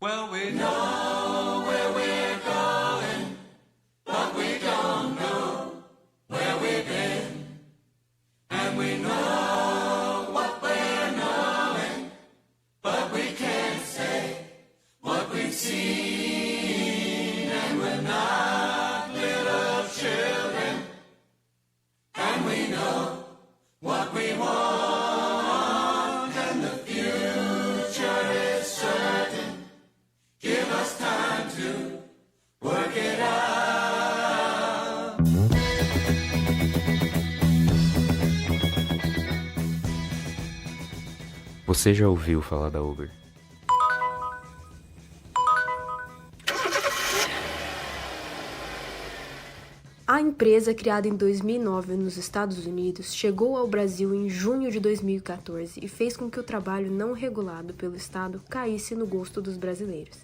Well, we know where we're going, but we don't know where we've been. And we know what we're knowing, but we can't say what we've seen. And we're not little children, and we know what we want, and the future is certain. Give us time to work it out. Você já ouviu falar da Uber? A empresa, criada em 2009 nos Estados Unidos, chegou ao Brasil em junho de 2014 e fez com que o trabalho não regulado pelo Estado caísse no gosto dos brasileiros.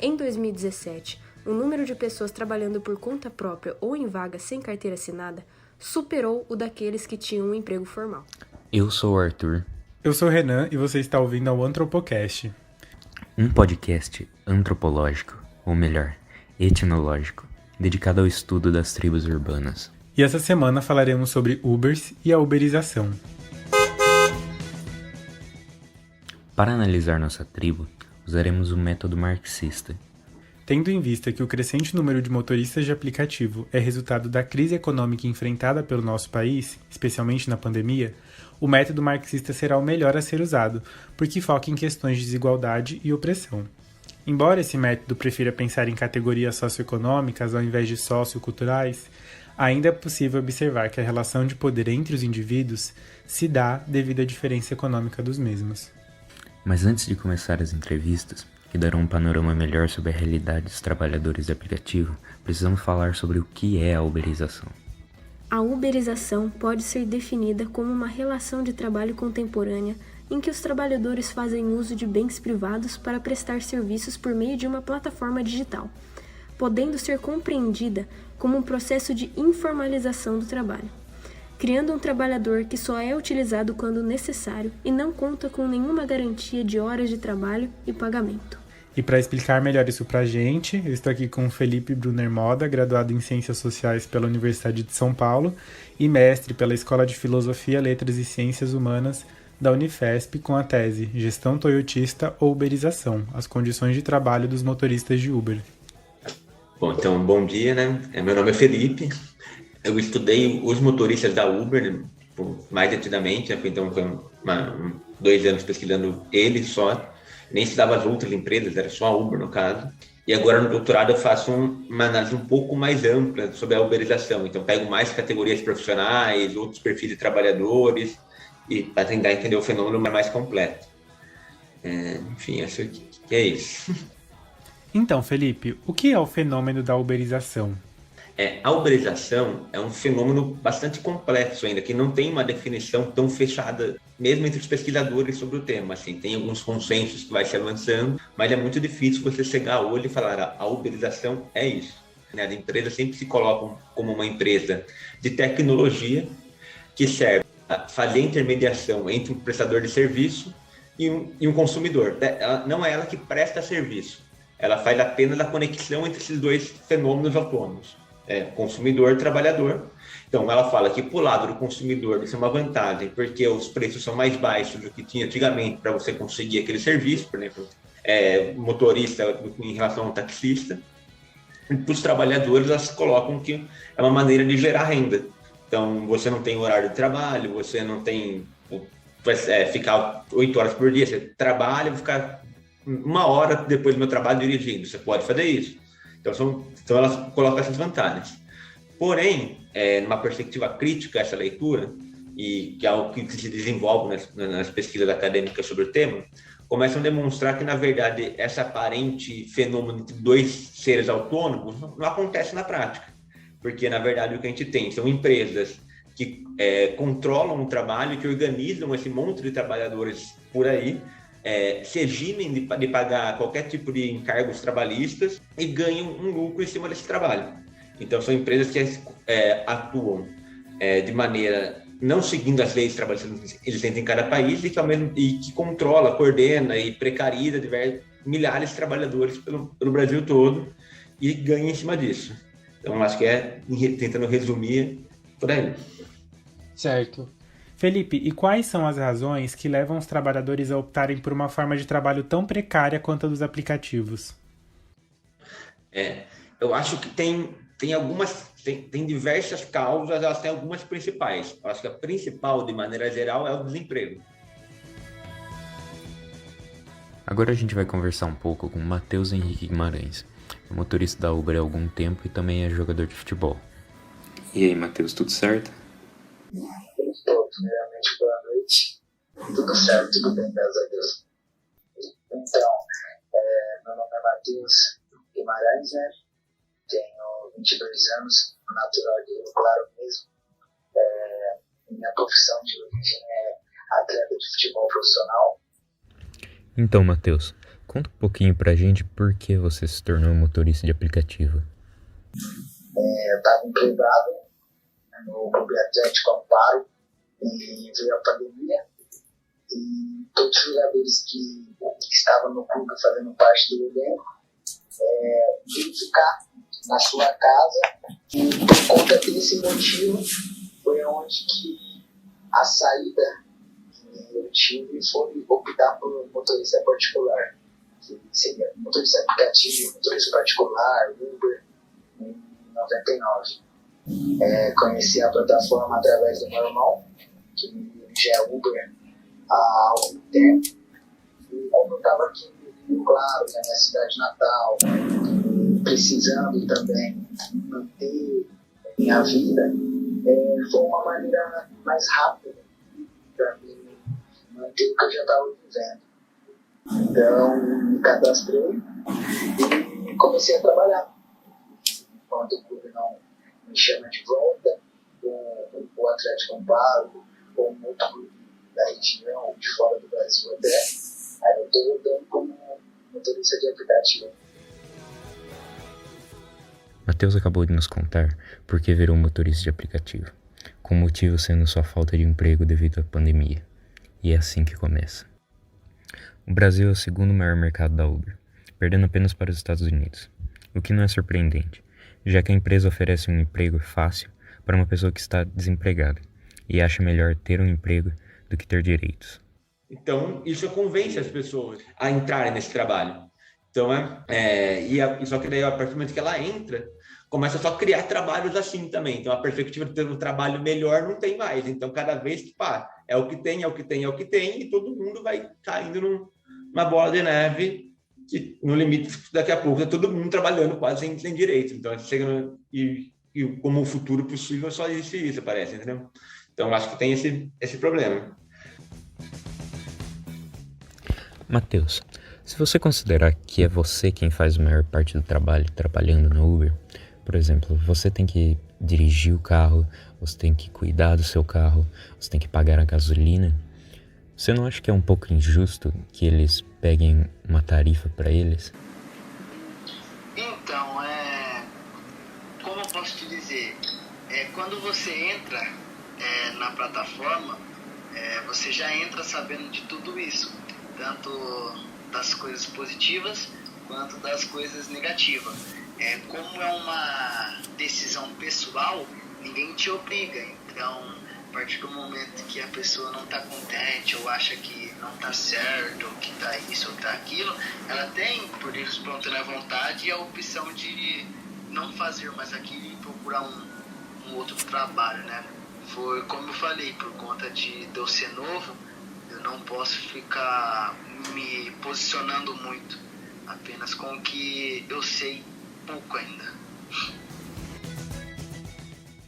Em 2017, o número de pessoas trabalhando por conta própria ou em vaga sem carteira assinada superou o daqueles que tinham um emprego formal. Eu sou o Arthur, Eu sou o Renan e você está ouvindo ao Antropocast. um podcast antropológico, ou melhor, etnológico, dedicado ao estudo das tribos urbanas. E essa semana falaremos sobre Ubers e a uberização. Para analisar nossa tribo, usaremos o método marxista. Tendo em vista que o crescente número de motoristas de aplicativo é resultado da crise econômica enfrentada pelo nosso país, especialmente na pandemia, o método marxista será o melhor a ser usado, porque foca em questões de desigualdade e opressão. Embora esse método prefira pensar em categorias socioeconômicas ao invés de socioculturais, ainda é possível observar que a relação de poder entre os indivíduos se dá devido à diferença econômica dos mesmos. Mas antes de começar as entrevistas, que darão um panorama melhor sobre a realidade dos trabalhadores de aplicativo, precisamos falar sobre o que é a uberização. A uberização pode ser definida como uma relação de trabalho contemporânea em que os trabalhadores fazem uso de bens privados para prestar serviços por meio de uma plataforma digital, podendo ser compreendida como um processo de informalização do trabalho, criando um trabalhador que só é utilizado quando necessário e não conta com nenhuma garantia de horas de trabalho e pagamento. E para explicar melhor isso pra gente, eu estou aqui com o Felipe Brunner Moda, graduado em Ciências Sociais pela Universidade de São Paulo e mestre pela Escola de Filosofia, Letras e Ciências Humanas da Unifesp com a tese Gestão Toyotista ou Uberização, as condições de trabalho dos motoristas de Uber. Bom, então, bom dia, né? Meu nome é Felipe. Eu estudei os motoristas da Uber mais detidamente, então foi 2 anos pesquisando eles só. Nem estudava as outras empresas, era só a Uber no caso. E agora no doutorado eu faço uma análise um pouco mais ampla sobre a uberização. Então pego mais categorias profissionais, outros perfis de trabalhadores, e para tentar entender o fenômeno mais completo. Enfim, acho que é isso. Então, Felipe, o que é o fenômeno da uberização? A uberização é um fenômeno bastante complexo ainda, que não tem uma definição tão fechada, mesmo entre os pesquisadores sobre o tema. Assim, tem alguns consensos que vai se avançando, mas é muito difícil você chegar hoje e falar a uberização é isso. As empresas sempre se colocam como uma empresa de tecnologia que serve a fazer intermediação entre um prestador de serviço e um consumidor. Não é ela que presta serviço, ela faz apenas a conexão entre esses dois fenômenos autônomos. Consumidor e trabalhador. Então, ela fala que, por lado do consumidor, isso é uma vantagem, porque os preços são mais baixos do que tinha antigamente para você conseguir aquele serviço, por exemplo, motorista em relação ao taxista. E para os trabalhadores, elas colocam que é uma maneira de gerar renda. Então, você não tem horário de trabalho, você não tem ficar 8 horas por dia, você trabalha, vai ficar 1 hora depois do meu trabalho dirigindo, você pode fazer isso. Então elas colocam essas vantagens. Porém, numa perspectiva crítica essa leitura, e que é algo que se desenvolve nas pesquisas acadêmicas sobre o tema, começam a demonstrar que, na verdade, esse aparente fenômeno entre 2 seres autônomos não acontece na prática. Porque, na verdade, o que a gente tem são empresas que controlam o trabalho, que organizam esse monte de trabalhadores por aí, se eximem de pagar qualquer tipo de encargos trabalhistas e ganham um lucro em cima desse trabalho. Então, são empresas que atuam de maneira não seguindo as leis trabalhistas existentes em cada país e que controla, coordena e precariza milhares de trabalhadores pelo Brasil todo e ganha em cima disso. Então, acho que tentando resumir por aí. Certo. Felipe, e quais são as razões que levam os trabalhadores a optarem por uma forma de trabalho tão precária quanto a dos aplicativos? Eu acho que tem diversas causas, elas têm algumas principais. Eu acho que a principal, de maneira geral, é o desemprego. Agora a gente vai conversar um pouco com o Matheus Henrique Guimarães, é motorista da Uber há algum tempo e também é jogador de futebol. E aí, Matheus, tudo certo? Primeiramente, boa noite. Tudo certo, tudo bem, graças a Deus. Então, meu nome é Matheus Guimarães, né? Tenho 22 anos, natural de Rio Claro mesmo. Minha profissão de origem é atleta de futebol profissional. Então, Matheus, conta um pouquinho pra gente por que você se tornou motorista de aplicativo. Eu estava empregado no Clube Atlético Amparo e veio a pandemia e todos os jogadores que estavam no clube fazendo parte do elenco vieram ficar na sua casa e por conta desse motivo foi onde que a saída que eu tive foi optar por motorista particular, que seria motorista aplicativo, motorista particular, Uber, em 99. Conheci a plataforma através do meu irmão, que já é Uber há algum tempo, e como eu estava aqui em Rio Claro, que é a minha cidade natal, precisando também manter minha vida, foi uma maneira mais rápida para mim manter o que eu já estava vivendo. Então, me cadastrei e comecei a trabalhar. Quando o clube não me chama de volta, o Atlético Amparo, ou um outro clube da região, ou de fora do Brasil até, aí eu estou voltando como motorista de aplicativo. Matheus acabou de nos contar por que virou motorista de aplicativo, com o motivo sendo sua falta de emprego devido à pandemia. E é assim que começa. O Brasil é o segundo maior mercado da Uber, perdendo apenas para os Estados Unidos, o que não é surpreendente, já que a empresa oferece um emprego fácil para uma pessoa que está desempregada e acha melhor ter um emprego do que ter direitos. Então, isso convence as pessoas a entrarem nesse trabalho. Então, só que daí, a partir do momento que ela entra, começa só a criar trabalhos assim também. Então, a perspectiva de ter um trabalho melhor não tem mais. Então, cada vez que é o que tem, e todo mundo vai caindo numa bola de neve, que no limite, daqui a pouco, tá todo mundo trabalhando quase sem direito. Então, chega e como um futuro possível, só existe isso, parece, entendeu? Então, acho que tem esse problema. Matheus, se você considerar que é você quem faz a maior parte do trabalho trabalhando na Uber, por exemplo, você tem que dirigir o carro, você tem que cuidar do seu carro, você tem que pagar a gasolina, você não acha que é um pouco injusto que eles peguem uma tarifa para eles? Então, como eu posso te dizer, quando você entra na plataforma, você já entra sabendo de tudo isso, tanto das coisas positivas quanto das coisas negativas. Como é uma decisão pessoal, ninguém te obriga, então a partir do momento que a pessoa não está contente ou acha que não está certo, ou que está isso ou está aquilo, ela tem, por livre e espontânea vontade, a opção de não fazer mais aquilo e procurar um outro trabalho, né? Foi como eu falei, por conta de eu ser novo, eu não posso ficar me posicionando muito, apenas com o que eu sei pouco ainda.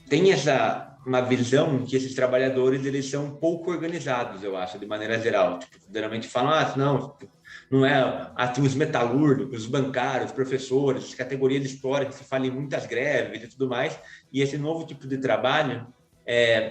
Tem uma visão que esses trabalhadores eles são pouco organizados, eu acho, de maneira geral. Geralmente falam, não é tem os metalúrgicos, os bancários, os professores, categorias históricas, se fala em muitas greves e tudo mais, e esse novo tipo de trabalho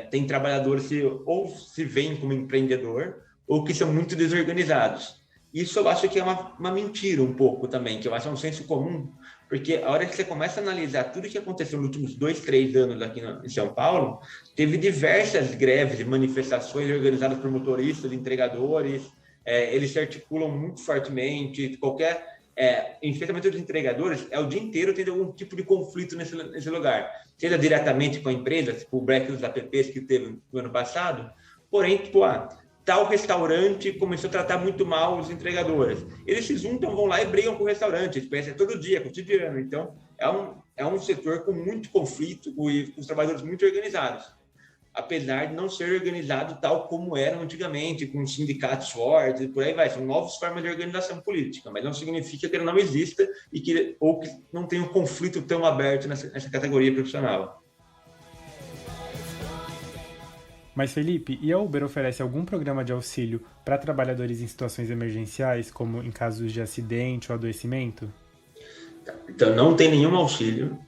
tem trabalhadores que ou se veem como empreendedor ou que são muito desorganizados. Isso eu acho que é uma mentira um pouco também, que eu acho um senso comum, porque a hora que você começa a analisar tudo que aconteceu nos últimos 2-3 anos aqui em São Paulo, teve diversas greves e manifestações organizadas por motoristas, entregadores, eles se articulam muito fortemente, enfrentamento dos entregadores o dia inteiro tendo algum tipo de conflito nesse lugar, seja diretamente com a empresa, tipo o break dos apps que teve no ano passado, porém, tipo, tal restaurante começou a tratar muito mal os entregadores. Eles se juntam, vão lá e brigam com o restaurante, tipo, é todo dia, cotidiano. Então, é um setor com muito conflito e com os trabalhadores muito organizados, apesar de não ser organizado tal como era antigamente, com sindicatos fortes e por aí vai. São novas formas de organização política, mas não significa que ele não exista ou que não tenha um conflito tão aberto nessa categoria profissional. Mas, Felipe, e a Uber oferece algum programa de auxílio para trabalhadores em situações emergenciais, como em casos de acidente ou adoecimento? Então, não tem nenhum auxílio,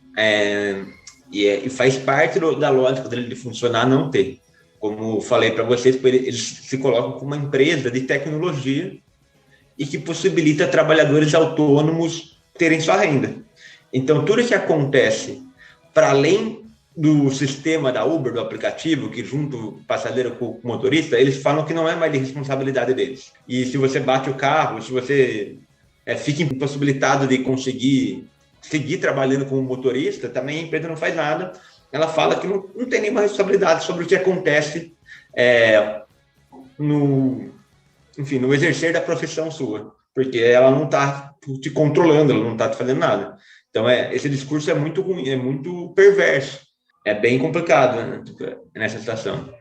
e faz parte da lógica dele de funcionar não ter. Como falei para vocês, eles se colocam como uma empresa de tecnologia e que possibilita trabalhadores autônomos terem sua renda. Então, tudo que acontece para além do sistema da Uber, do aplicativo, que junta o passageiro com o motorista, eles falam que não é mais de responsabilidade deles. E se você bate o carro, se você fica impossibilitado de conseguir seguir trabalhando como motorista, também a empresa não faz nada. Ela fala que não tem nenhuma responsabilidade sobre o que acontece no exercer da profissão sua, porque ela não está te controlando, ela não está te fazendo nada. Então, esse discurso é muito ruim, é muito perverso. É bem complicado, né, nessa situação.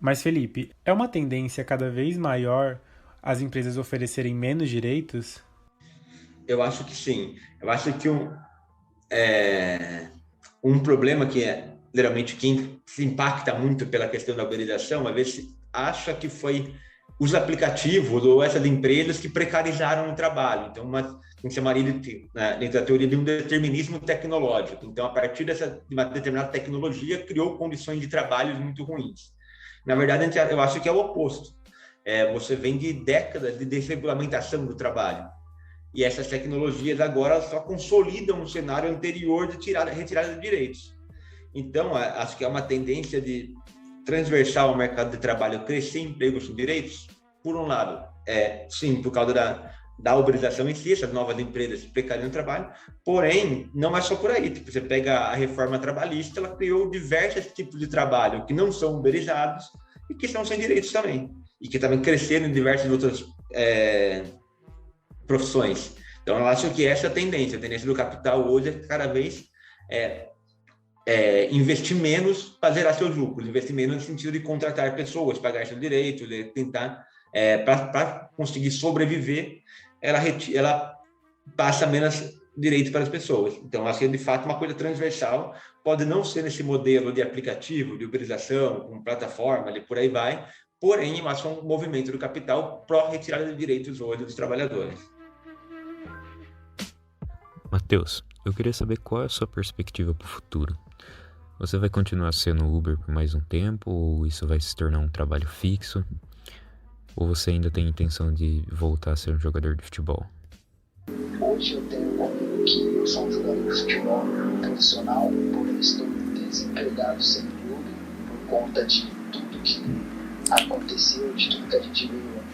Mas, Felipe, é uma tendência cada vez maior as empresas oferecerem menos direitos? Eu acho que sim. Eu acho que um problema que geralmente quem se impacta muito pela questão da uberização, às vezes acha que foi os aplicativos ou essas empresas que precarizaram o trabalho. Então, a gente chamaria dentro da teoria de um determinismo tecnológico. Então, a partir de uma determinada tecnologia, criou condições de trabalho muito ruins. Na verdade, eu acho que é o oposto. Você vem de décadas de desregulamentação do trabalho. E essas tecnologias agora só consolidam um cenário anterior de retirada de direitos. Então, acho que é uma tendência de transversal ao mercado de trabalho crescer empregos com direitos. Por um lado, sim, por causa da uberização em si, essas novas empresas precarizam o trabalho, porém, não é só por aí. Tipo, você pega a reforma trabalhista, ela criou diversos tipos de trabalho que não são uberizados e que são sem direitos também, e que também cresceram em diversas outras profissões. Então, eu acho que essa é a tendência do capital hoje é cada vez investir menos para gerar seus lucros, investir menos no sentido de contratar pessoas, pagar seus direitos, de tentar, para conseguir sobreviver, ela passa menos direitos para as pessoas. Então, acho que, de fato, uma coisa transversal pode não ser nesse modelo de aplicativo, de uberização, com plataforma, e por aí vai, porém, eu acho um movimento do capital pró-retirada de direitos hoje dos trabalhadores. Matheus, eu queria saber qual é a sua perspectiva para o futuro. Você vai continuar sendo Uber por mais um tempo, ou isso vai se tornar um trabalho fixo? Ou você ainda tem intenção de voltar a ser um jogador de futebol? Hoje eu tenho comigo que eu sou um jogador de futebol profissional, porém estou desempregado sem clube por conta de tudo que aconteceu, de tudo que a gente veio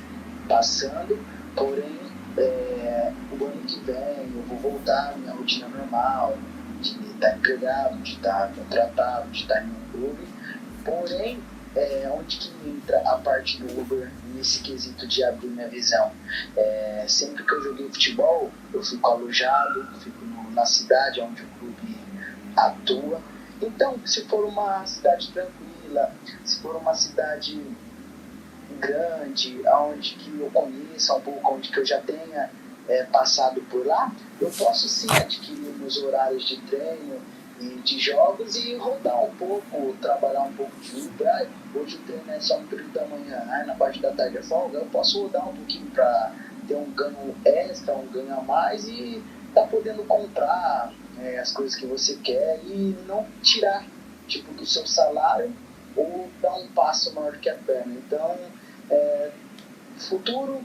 passando. Porém, o ano que vem eu vou voltar à minha rotina normal, de estar empregado, de estar contratado, de estar em um clube. Porém, onde que entra a parte do Uber nesse quesito de abrir minha visão? Sempre que eu joguei futebol, eu fico alojado, fico na cidade onde o clube atua. Então, se for uma cidade tranquila, se for uma cidade grande, onde que eu conheça um pouco, onde que eu já tenha passado por lá, eu posso sim adquirir meus horários de treino e de jogos e rodar um pouco, trabalhar um pouco de Uber. Hoje o treino é só no período da manhã, na parte da tarde é folga, eu posso rodar um pouquinho para ter um ganho extra, um ganho a mais e tá podendo comprar as coisas que você quer e não tirar do seu salário ou dar um passo maior que a perna. Então, futuro,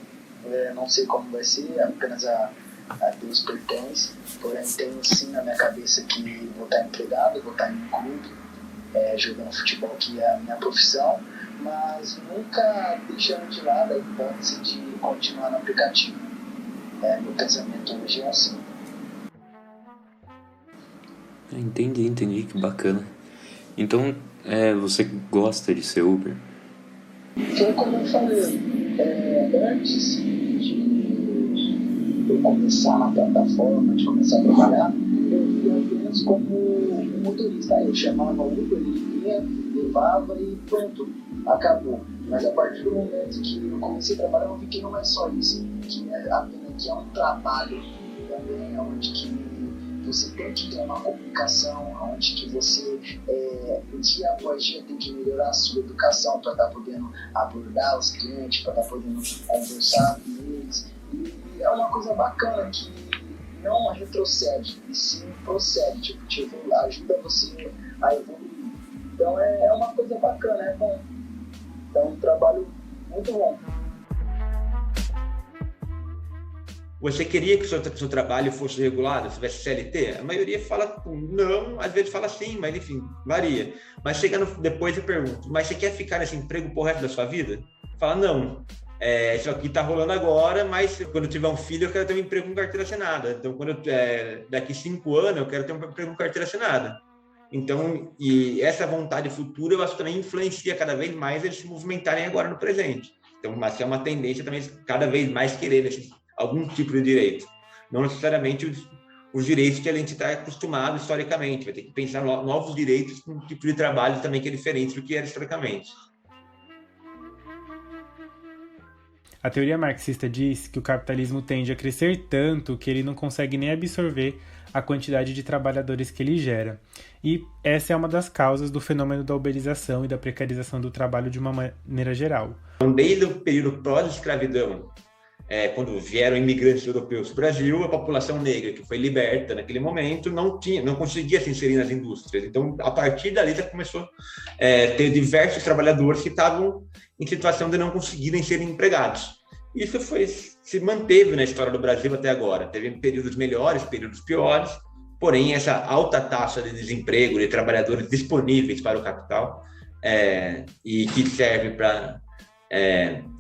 não sei como vai ser, apenas a Deus pertence, porém tenho sim na minha cabeça que vou estar empregado, vou estar em um clube, jogando futebol, que é a minha profissão, mas nunca deixando de lado a hipótese de continuar no aplicativo. Meu pensamento hoje é assim. Entendi, que bacana. Então, você gosta de ser Uber? Foi como eu falei, antes de eu começar na plataforma, de começar a trabalhar, eu via apenas como um motorista. Eu chamava o Uber, ele vinha, levava e pronto, acabou. Mas a partir do momento que eu comecei a trabalhar, eu vi que não é só isso, que é um trabalho também, onde que você tem que ter uma comunicação, onde que você, dia após dia, tem que melhorar a sua educação para estar podendo abordar os clientes, para estar podendo conversar com eles. E é uma coisa bacana que não retrocede, e sim procede, tipo, ajuda você a evoluir. Então é uma coisa bacana, é bom. Então é um trabalho muito bom. Você queria que o seu trabalho fosse regulado, se tivesse CLT? A maioria fala não, às vezes fala sim, mas enfim, varia. Mas depois eu pergunto, mas você quer ficar nesse emprego pro resto da sua vida? Fala, não. Isso aqui tá rolando agora, mas quando eu tiver um filho, eu quero ter um emprego com carteira assinada. Então, daqui 5 anos, eu quero ter um emprego com carteira assinada. Então, e essa vontade futura, eu acho que também influencia cada vez mais eles se movimentarem agora no presente. Então, mas é uma tendência também cada vez mais querer algum tipo de direito. Não necessariamente os direitos que a gente está acostumado historicamente. Vai ter que pensar novos direitos com um tipo de trabalho também que é diferente do que era historicamente. A teoria marxista diz que o capitalismo tende a crescer tanto que ele não consegue nem absorver a quantidade de trabalhadores que ele gera. E essa é uma das causas do fenômeno da uberização e da precarização do trabalho de uma maneira geral. Então, desde o período pós-escravidão, quando vieram imigrantes europeus para o Brasil, a população negra que foi liberta naquele momento não conseguia se inserir nas indústrias. Então, a partir dali já começou a ter diversos trabalhadores que estavam em situação de não conseguirem ser empregados. Isso se manteve na história do Brasil até agora. Teve períodos melhores, períodos piores, porém essa alta taxa de desemprego de trabalhadores disponíveis para o capital e que serve para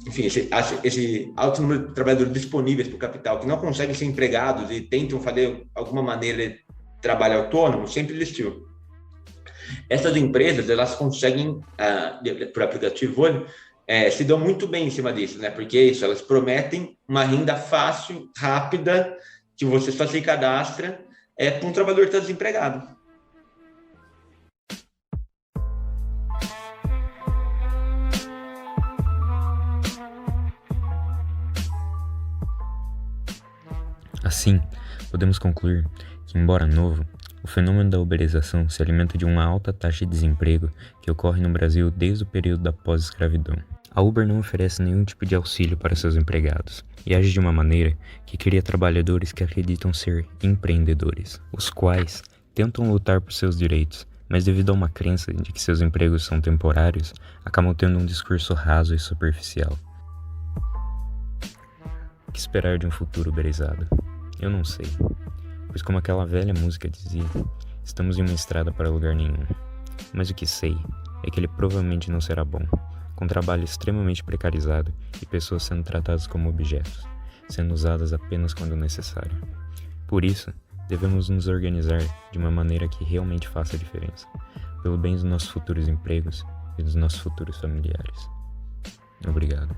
enfim, esse alto número de trabalhadores disponíveis para o capital que não conseguem ser empregados e tentam fazer alguma maneira de trabalho autônomo, sempre existiu. Essas empresas, elas conseguem, por aplicativo hoje, se dão muito bem em cima disso, né? Porque elas prometem uma renda fácil, rápida, que você só se cadastra para um trabalhador que está desempregado. Assim, podemos concluir que, embora novo, o fenômeno da uberização se alimenta de uma alta taxa de desemprego que ocorre no Brasil desde o período da pós-escravidão. A Uber não oferece nenhum tipo de auxílio para seus empregados e age de uma maneira que cria trabalhadores que acreditam ser empreendedores, os quais tentam lutar por seus direitos, mas devido a uma crença de que seus empregos são temporários, acabam tendo um discurso raso e superficial. O que esperar de um futuro uberizado? Eu não sei, pois como aquela velha música dizia, estamos em uma estrada para lugar nenhum. Mas o que sei é que ele provavelmente não será bom, com trabalho extremamente precarizado e pessoas sendo tratadas como objetos, sendo usadas apenas quando necessário. Por isso, devemos nos organizar de uma maneira que realmente faça a diferença, pelo bem dos nossos futuros empregos e dos nossos futuros familiares. Obrigado.